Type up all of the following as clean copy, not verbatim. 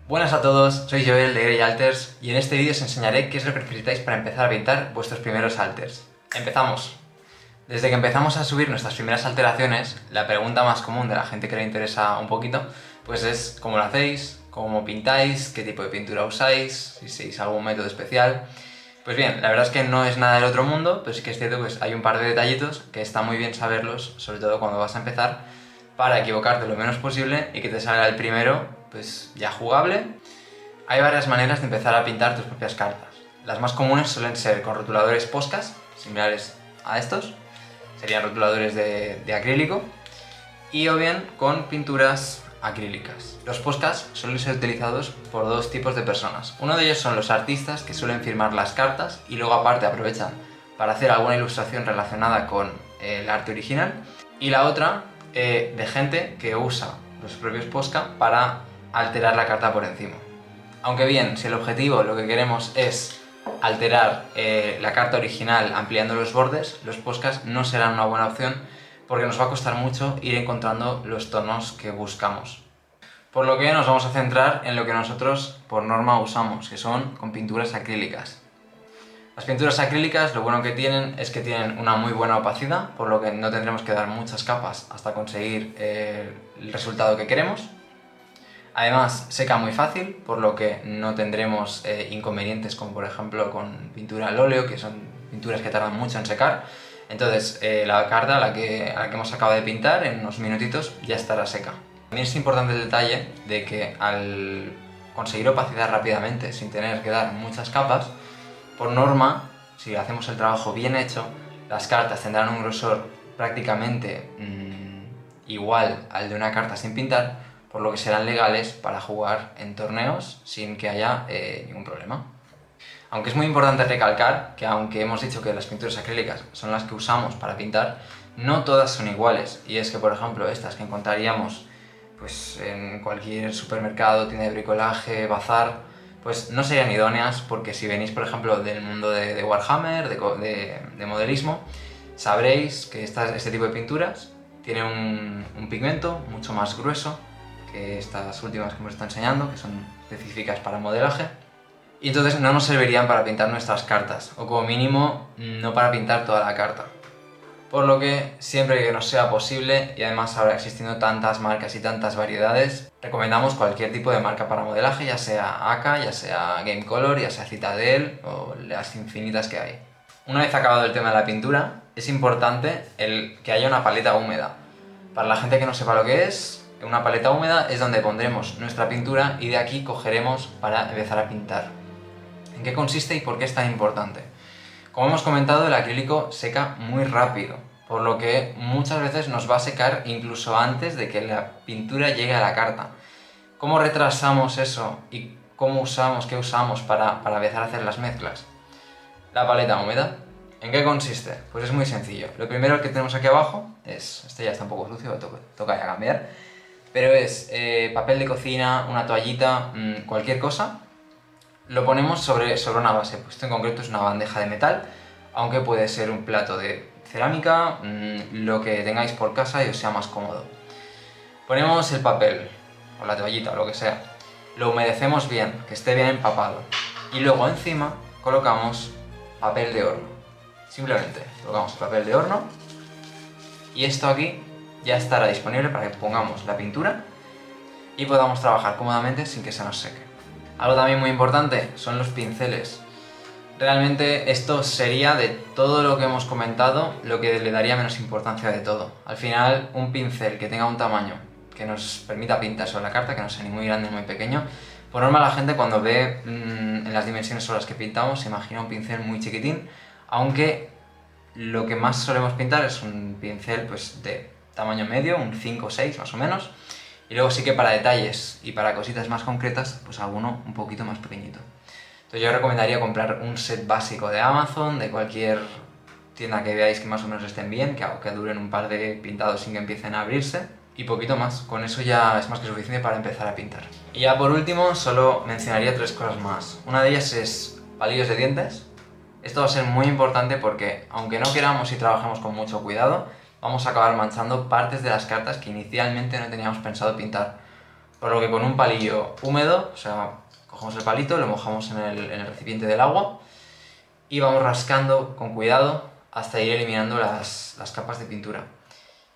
Buenas a todos, soy Joel de Grey Alters y en este vídeo os enseñaré qué es lo que necesitáis para empezar a pintar vuestros primeros alters. ¡Empezamos! Desde que empezamos a subir nuestras primeras alteraciones, la pregunta más común de la gente que le interesa un poquito, pues es cómo lo hacéis, cómo pintáis, qué tipo de pintura usáis, si seguís algún método especial. Pues bien, la verdad es que no es nada del otro mundo, pero sí que es cierto que pues, hay un par de detallitos que está muy bien saberlos, sobre todo cuando vas a empezar, para equivocarte lo menos posible y que te salga el primero pues ya jugable. Hay varias maneras de empezar a pintar tus propias cartas. Las más comunes suelen ser con rotuladores Poscas, similares a estos, serían rotuladores de acrílico, y o bien con pinturas acrílicas. Los Poscas suelen ser utilizados por dos tipos de personas. Uno de ellos son los artistas que suelen firmar las cartas y luego aparte aprovechan para hacer alguna ilustración relacionada con el arte original. Y la otra de gente que usa los propios Posca para alterar la carta por encima. Aunque bien, si el objetivo lo que queremos es alterar la carta original ampliando los bordes, los Poscas no serán una buena opción porque nos va a costar mucho ir encontrando los tonos que buscamos. Por lo que nos vamos a centrar en lo que nosotros por norma usamos, que son con pinturas acrílicas. Las pinturas acrílicas lo bueno que tienen es que tienen una muy buena opacidad, por lo que no tendremos que dar muchas capas hasta conseguir el resultado que queremos. Además, seca muy fácil, por lo que no tendremos inconvenientes como por ejemplo con pintura al óleo, que son pinturas que tardan mucho en secar. Entonces, la carta a la que hemos acabado de pintar en unos minutitos ya estará seca. También es importante el detalle de que al conseguir opacidad rápidamente, sin tener que dar muchas capas, por norma, si hacemos el trabajo bien hecho, las cartas tendrán un grosor prácticamente igual al de una carta sin pintar, por lo que serán legales para jugar en torneos sin que haya ningún problema. Aunque es muy importante recalcar que aunque hemos dicho que las pinturas acrílicas son las que usamos para pintar, no todas son iguales. Y es que, por ejemplo, estas que encontraríamos pues, en cualquier supermercado, tienda de bricolaje, bazar, pues no serían idóneas porque si venís, por ejemplo, del mundo de Warhammer, de modelismo, sabréis que este tipo de pinturas tiene un pigmento mucho más grueso que estas últimas que os está enseñando, que son específicas para modelaje, y entonces no nos servirían para pintar nuestras cartas, o como mínimo no para pintar toda la carta. Por lo que siempre que nos sea posible, y además ahora existiendo tantas marcas y tantas variedades, recomendamos cualquier tipo de marca para modelaje, ya sea AK, ya sea Game Color, ya sea Citadel o las infinitas que hay. Una vez acabado el tema de la pintura, es importante que haya una paleta húmeda. Para la gente que no sepa lo que es, una paleta húmeda es donde pondremos nuestra pintura y de aquí cogeremos para empezar a pintar. ¿En qué consiste y por qué es tan importante? Como hemos comentado, el acrílico seca muy rápido, por lo que muchas veces nos va a secar incluso antes de que la pintura llegue a la carta. ¿Cómo retrasamos eso y qué usamos para empezar a hacer las mezclas? La paleta húmeda. ¿En qué consiste? Pues es muy sencillo. Lo primero que tenemos aquí abajo es, este ya está un poco sucio, toca ya cambiar, pero es papel de cocina, una toallita, cualquier cosa. Lo ponemos sobre una base, pues esto en concreto es una bandeja de metal, aunque puede ser un plato de cerámica, lo que tengáis por casa y os sea más cómodo. Ponemos el papel, o la toallita, o lo que sea, lo humedecemos bien, que esté bien empapado, y luego encima colocamos papel de horno. Simplemente colocamos el papel de horno, y esto aquí ya estará disponible para que pongamos la pintura y podamos trabajar cómodamente sin que se nos seque. Algo también muy importante son los pinceles. Realmente esto sería de todo lo que hemos comentado lo que le daría menos importancia de todo. Al final, un pincel que tenga un tamaño que nos permita pintar sobre la carta, que no sea ni muy grande ni muy pequeño, por norma la gente cuando ve en las dimensiones sobre las que pintamos se imagina un pincel muy chiquitín, aunque lo que más solemos pintar es un pincel pues, de tamaño medio, un 5 o 6 más o menos. Y luego sí que para detalles y para cositas más concretas, pues alguno un poquito más pequeñito. Entonces yo recomendaría comprar un set básico de Amazon, de cualquier tienda que veáis que más o menos estén bien, que duren un par de pintados sin que empiecen a abrirse. Y poquito más, con eso ya es más que suficiente para empezar a pintar. Y ya por último, solo mencionaría 3 cosas más. Una de ellas es palillos de dientes. Esto va a ser muy importante porque, aunque no queramos y trabajemos con mucho cuidado, vamos a acabar manchando partes de las cartas que inicialmente no teníamos pensado pintar. Por lo que con un palillo húmedo, o sea, cogemos el palito, lo mojamos en el recipiente del agua y vamos rascando con cuidado hasta ir eliminando las capas de pintura.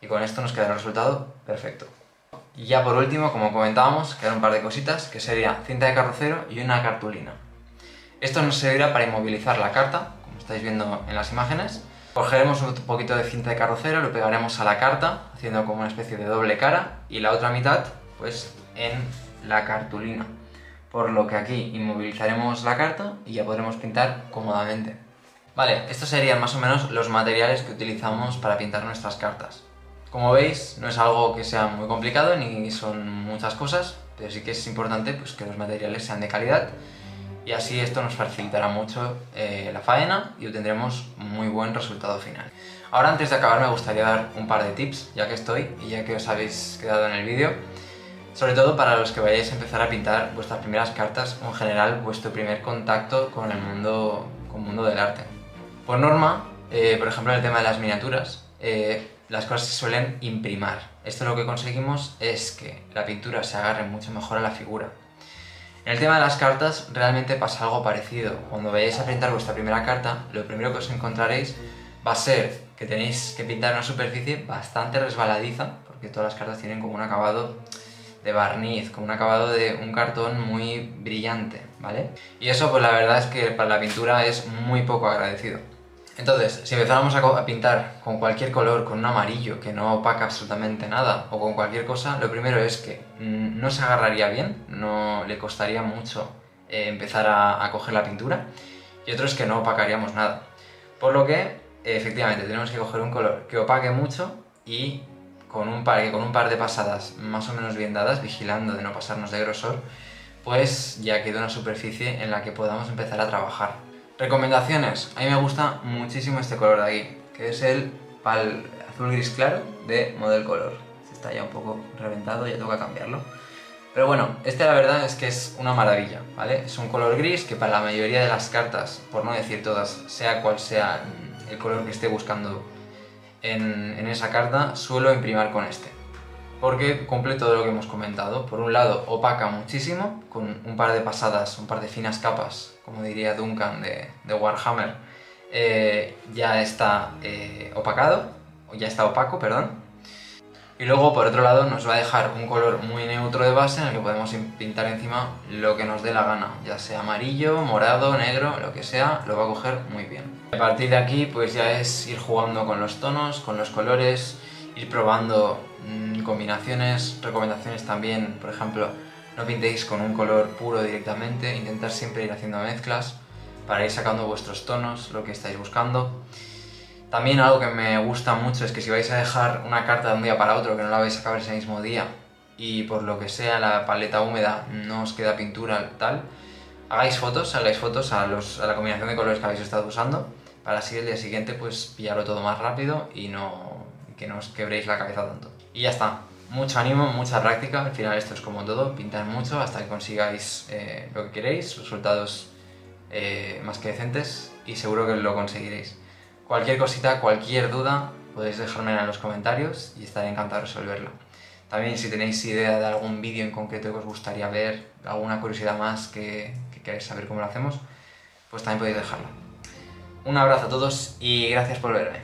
Y con esto nos queda el resultado perfecto. Y ya por último, como comentábamos, quedan un par de cositas, que sería cinta de carrocero y una cartulina. Esto nos servirá para inmovilizar la carta, como estáis viendo en las imágenes. Cogeremos un poquito de cinta de carrocero, lo pegaremos a la carta, haciendo como una especie de doble cara, y la otra mitad, pues, en la cartulina. Por lo que aquí inmovilizaremos la carta y ya podremos pintar cómodamente. Vale, estos serían más o menos los materiales que utilizamos para pintar nuestras cartas. Como veis, no es algo que sea muy complicado ni son muchas cosas, pero sí que es importante pues, que los materiales sean de calidad y así esto nos facilitará mucho la faena y obtendremos muy buen resultado final. Ahora, antes de acabar, me gustaría dar un par de tips, ya que estoy y ya que os habéis quedado en el vídeo, sobre todo para los que vayáis a empezar a pintar vuestras primeras cartas o en general vuestro primer contacto con el mundo del arte. Por norma, por ejemplo en el tema de las miniaturas, las cosas se suelen imprimar. Esto lo que conseguimos es que la pintura se agarre mucho mejor a la figura. En el tema de las cartas realmente pasa algo parecido. Cuando vayáis a pintar vuestra primera carta, lo primero que os encontraréis va a ser que tenéis que pintar una superficie bastante resbaladiza, porque todas las cartas tienen como un acabado de barniz, como un acabado de un cartón muy brillante, ¿vale? Y eso pues la verdad es que para la pintura es muy poco agradecido. Entonces, si empezáramos a pintar con cualquier color, con un amarillo que no opaca absolutamente nada, o con cualquier cosa, lo primero es que no se agarraría bien, no le costaría mucho empezar a coger la pintura, y otro es que no opacaríamos nada. Por lo que, efectivamente, tenemos que coger un color que opaque mucho y con un par de pasadas más o menos bien dadas, vigilando de no pasarnos de grosor, pues ya queda una superficie en la que podamos empezar a trabajar. Recomendaciones. A mí me gusta muchísimo este color de aquí, que es el Pal azul gris claro de Model Color. Este está ya un poco reventado, ya toca cambiarlo. Pero bueno, este la verdad es que es una maravilla, ¿vale? Es un color gris que para la mayoría de las cartas, por no decir todas, sea cual sea el color que esté buscando en esa carta, suelo imprimir con este. Porque cumple todo lo que hemos comentado. Por un lado, opaca muchísimo, con un par de pasadas, un par de finas capas, como diría Duncan de Warhammer, ya está opacado, o ya está opaco, perdón. Y luego, por otro lado, nos va a dejar un color muy neutro de base en el que podemos pintar encima lo que nos dé la gana, ya sea amarillo, morado, negro, lo que sea, lo va a coger muy bien. A partir de aquí, pues ya es ir jugando con los tonos, con los colores, ir probando combinaciones, recomendaciones también, por ejemplo, no pintéis con un color puro directamente, intentar siempre ir haciendo mezclas para ir sacando vuestros tonos, lo que estáis buscando. También algo que me gusta mucho es que si vais a dejar una carta de un día para otro, que no la vais a acabar ese mismo día, y por lo que sea la paleta húmeda no os queda pintura tal, hagáis fotos a la combinación de colores que habéis estado usando, para así el día siguiente pues pillarlo todo más rápido y que no os quebréis la cabeza tanto. Y ya está. Mucho ánimo, mucha práctica, al final esto es como todo, pintar mucho hasta que consigáis lo que queréis, resultados más que decentes, y seguro que lo conseguiréis. Cualquier cosita, cualquier duda, podéis dejármela en los comentarios y estaré encantado de resolverla. También si tenéis idea de algún vídeo en concreto que os gustaría ver, alguna curiosidad más que queráis saber cómo lo hacemos, pues también podéis dejarla. Un abrazo a todos y gracias por verme.